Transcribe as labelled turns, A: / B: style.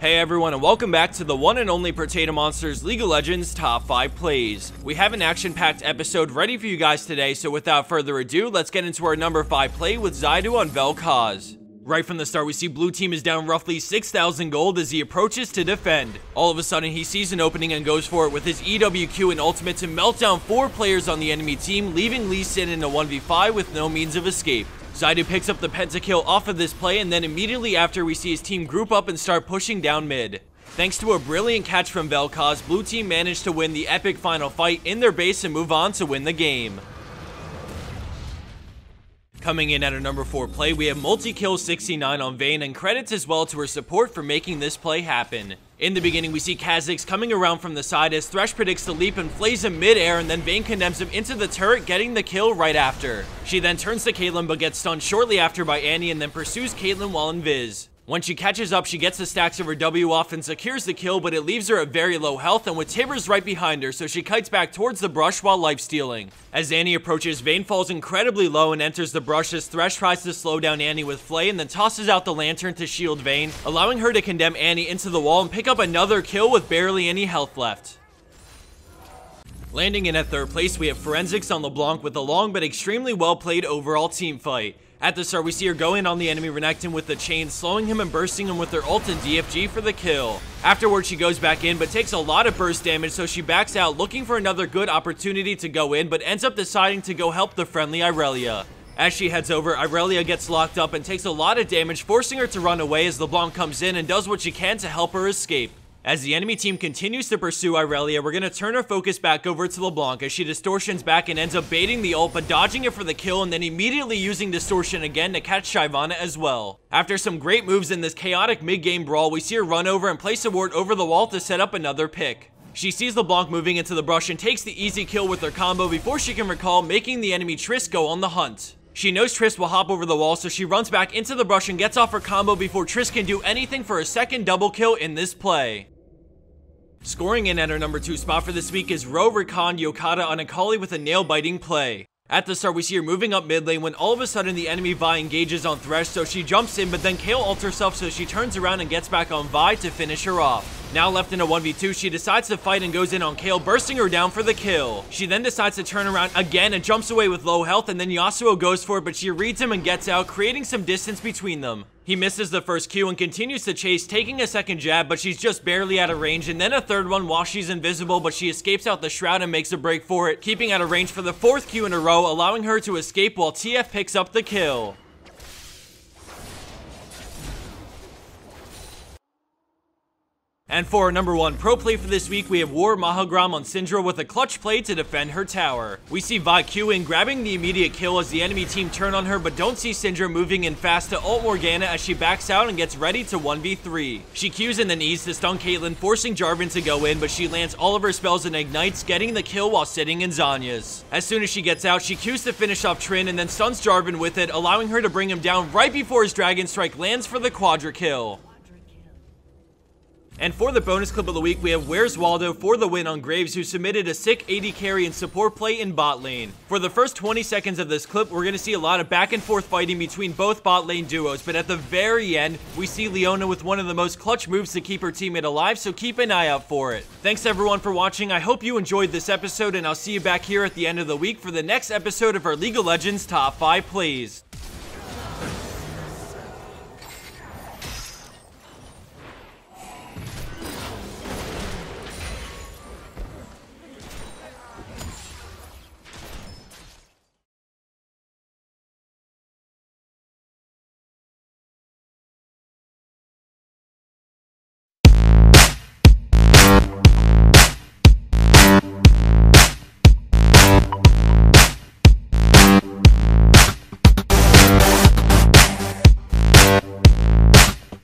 A: Hey everyone, and welcome back to the one and only Potato Monsters League of Legends Top 5 Plays. We have an action-packed episode ready for you guys today, so without further ado, let's get into our number 5 play with Xidu on Vel'Koz. Right from the start, we see blue team is down roughly 6,000 gold as he approaches to defend. All of a sudden, he sees an opening and goes for it with his EWQ and ultimate to melt down 4 players on the enemy team, leaving Lee Sin in a 1v5 with no means of escape. Xidu picks up the pentakill off of this play, and then immediately after we see his team group up and start pushing down mid. Thanks to a brilliant catch from Vel'Koz, blue team managed to win the epic final fight in their base and move on to win the game. Coming in at our number 4 play, we have multi-kill 69 on Vayne, and credits as well to her support for making this play happen. In the beginning, we see Kha'Zix coming around from the side as Thresh predicts the leap and flays him mid-air, and then Vayne condemns him into the turret, getting the kill right after. She then turns to Caitlyn but gets stunned shortly after by Annie and then pursues Caitlyn while invis. When she catches up, she gets the stacks of her W off and secures the kill, but it leaves her at very low health and with Tibbers right behind her, so she kites back towards the brush while lifestealing. As Annie approaches, Vayne falls incredibly low and enters the brush as Thresh tries to slow down Annie with Flay and then tosses out the lantern to shield Vayne, allowing her to condemn Annie into the wall and pick up another kill with barely any health left. Landing in at 3rd place, we have Forensics on LeBlanc with a long but extremely well played overall team fight. At the start, we see her go in on the enemy Renekton with the chain, slowing him and bursting him with her ult and DFG for the kill. Afterwards, she goes back in, but takes a lot of burst damage, so she backs out, looking for another good opportunity to go in, but ends up deciding to go help the friendly Irelia. As she heads over, Irelia gets locked up and takes a lot of damage, forcing her to run away as LeBlanc comes in and does what she can to help her escape. As the enemy team continues to pursue Irelia, we're going to turn our focus back over to LeBlanc as she distortions back and ends up baiting the ult, but dodging it for the kill and then immediately using distortion again to catch Shyvana as well. After some great moves in this chaotic mid-game brawl, we see her run over and place a ward over the wall to set up another pick. She sees LeBlanc moving into the brush and takes the easy kill with her combo before she can recall, making the enemy Triss go on the hunt. She knows Triss will hop over the wall, so she runs back into the brush and gets off her combo before Triss can do anything for a second double kill in this play. Scoring in at our number 2 spot for this week is Ro Rakan Yokata on Akali with a nail-biting play. At the start, we see her moving up mid lane when all of a sudden the enemy Vi engages on Thresh, so she jumps in, but then Kayle ults herself, so she turns around and gets back on Vi to finish her off. Now left in a 1v2, she decides to fight and goes in on Kayle, bursting her down for the kill. She then decides to turn around again and jumps away with low health, and then Yasuo goes for it, but she reads him and gets out, creating some distance between them. He misses the first Q and continues to chase, taking a second jab, but she's just barely out of range, and then a third one while she's invisible, but she escapes out the shroud and makes a break for it, keeping out of range for the 4th Q in a row, allowing her to escape while TF picks up the kill. And for our number 1 pro play for this week, we have War Mahagram on Syndra with a clutch play to defend her tower. We see Vi Q in, grabbing the immediate kill as the enemy team turn on her, but don't see Syndra moving in fast to ult Morgana as she backs out and gets ready to 1v3. She Qs in the knees to stun Caitlyn, forcing Jarvan to go in, but she lands all of her spells and ignites, getting the kill while sitting in Zhonya's. As soon as she gets out, she Qs to finish off Trin and then stuns Jarvan with it, allowing her to bring him down right before his Dragon Strike lands for the quadra kill. And for the bonus clip of the week, we have Where's Waldo for the win on Graves, who submitted a sick AD carry and support play in bot lane. For the first 20 seconds of this clip, we're going to see a lot of back and forth fighting between both bot lane duos, but at the very end, we see Leona with one of the most clutch moves to keep her teammate alive, so keep an eye out for it. Thanks everyone for watching. I hope you enjoyed this episode, and I'll see you back here at the end of the week for the next episode of our League of Legends Top 5 Plays.